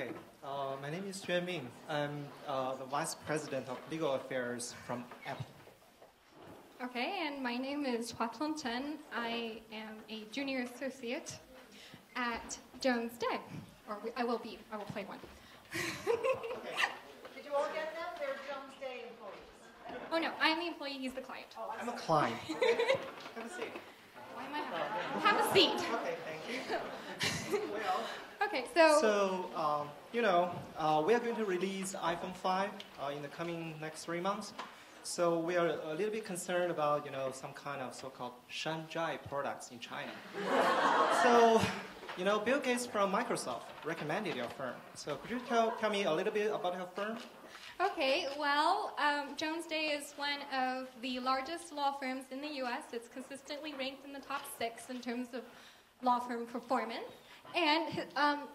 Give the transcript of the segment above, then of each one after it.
Okay, my name is Xuan Ming. I'm the Vice President of Legal Affairs from Apple. Okay, and my name is Huatong Chen. I am a junior associate at Jones Day, or I will play one. Okay. Did you all get them? They're Jones Day employees. Oh no, I'm the employee, he's the client. Oh, I'm a client. Have a seat. Why am I have a seat? Okay, thank you. Well, Okay, we are going to release iPhone 5 in the coming next 3 months. So we are a little bit concerned about, some kind of so-called Shanzhai products in China. So, Bill Gates from Microsoft recommended your firm. So could you tell me a little bit about your firm? Okay, well, Jones Day is one of the largest law firms in the U.S. It's consistently ranked in the top 6 in terms of law firm performance. And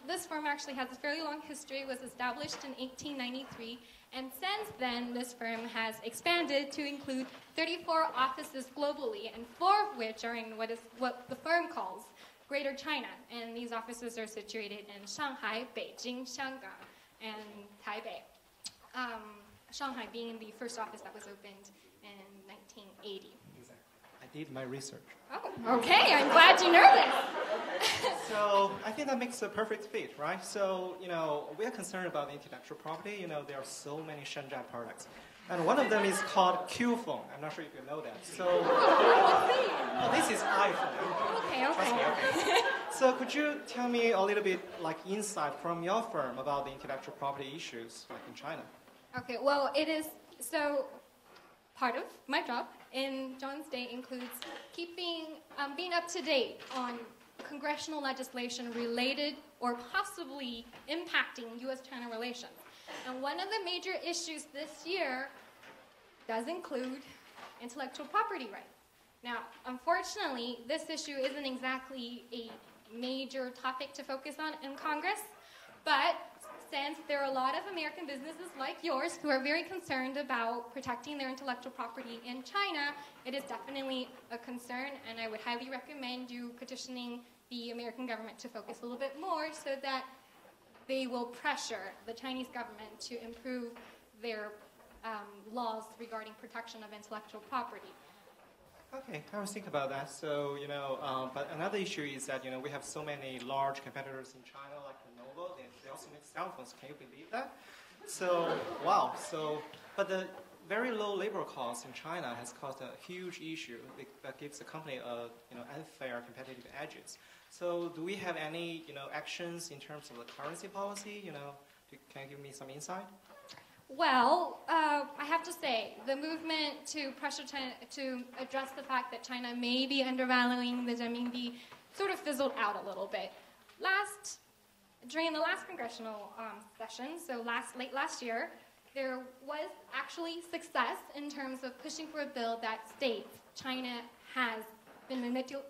this firm actually has a fairly long history. It was established in 1893. And since then, this firm has expanded to include 34 offices globally, and 4 of which are in what the firm calls Greater China. And these offices are situated in Shanghai, Beijing, Shanghai, and Taipei. Shanghai being the first office that was opened in 1980. Exactly. I did my research. Oh, okay. I'm glad you know this. So I think that makes a perfect fit, right? So, we are concerned about intellectual property. There are so many Shanzhai products. And one of them is called Q phone. I'm not sure if you know that. So, this is iPhone. Okay. So could you tell me a little bit insight from your firm about the intellectual property issues in China? Okay, well, it is, so part of my job in Jones Day includes being up to date on congressional legislation related or possibly impacting U.S.-China relations. And one of the major issues this year does include intellectual property rights. Now, unfortunately, this issue isn't exactly a major topic to focus on in Congress, but since there are a lot of American businesses like yours who are very concerned about protecting their intellectual property in China, it is definitely a concern, and I would highly recommend you petitioning the American government to focus a little bit more so that they will pressure the Chinese government to improve their laws regarding protection of intellectual property. Okay, I was thinking about that. So, but another issue is that, we have so many large competitors in China, like Lenovo. They also make cell phones. Can you believe that? So, wow. So, but the very low labor costs in China has caused a huge issue that gives the company unfair competitive edges. So, do we have any, actions in terms of the currency policy? Can you give me some insight? Well, I have to say, the movement to pressure China to address the fact that China may be undervaluing the renminbi sort of fizzled out a little bit. During the last congressional session, so late last year, there was actually success in terms of pushing for a bill that states China has been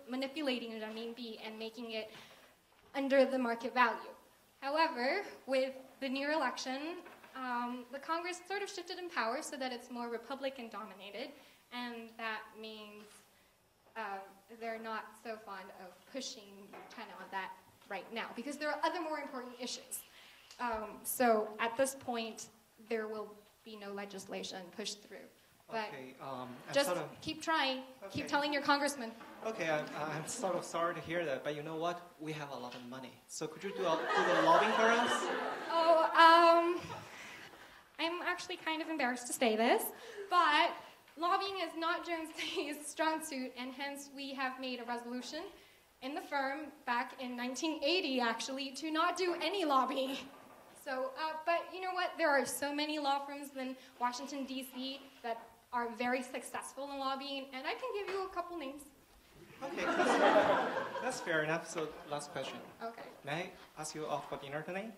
manipulating the renminbi and making it under the market value. However, with the near election, the Congress sort of shifted in power so that it's more Republican-dominated, and that means they're not so fond of pushing China on that right now, because there are other more important issues. So at this point, there will be no legislation pushed through. But just keep trying. Okay. Keep telling your congressman. Okay, I'm sort of sorry to hear that, but you know what? We have a lot of money. So could you do the lobbying for us? Oh, I'm actually kind of embarrassed to say this, but lobbying is not Jones Day's strong suit, and hence we have made a resolution in the firm back in 1980, actually, to not do any lobbying. So, but you know what? There are so many law firms in Washington, D.C. that are very successful in lobbying, and I can give you a couple names. Okay, that's fair enough. So, last question. Okay. May I ask you out for dinner tonight?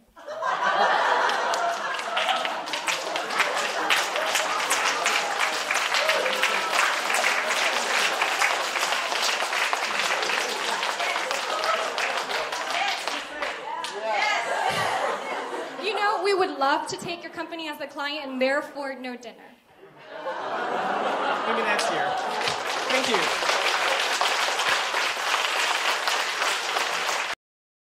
We would love to take your company as a client, and therefore no dinner.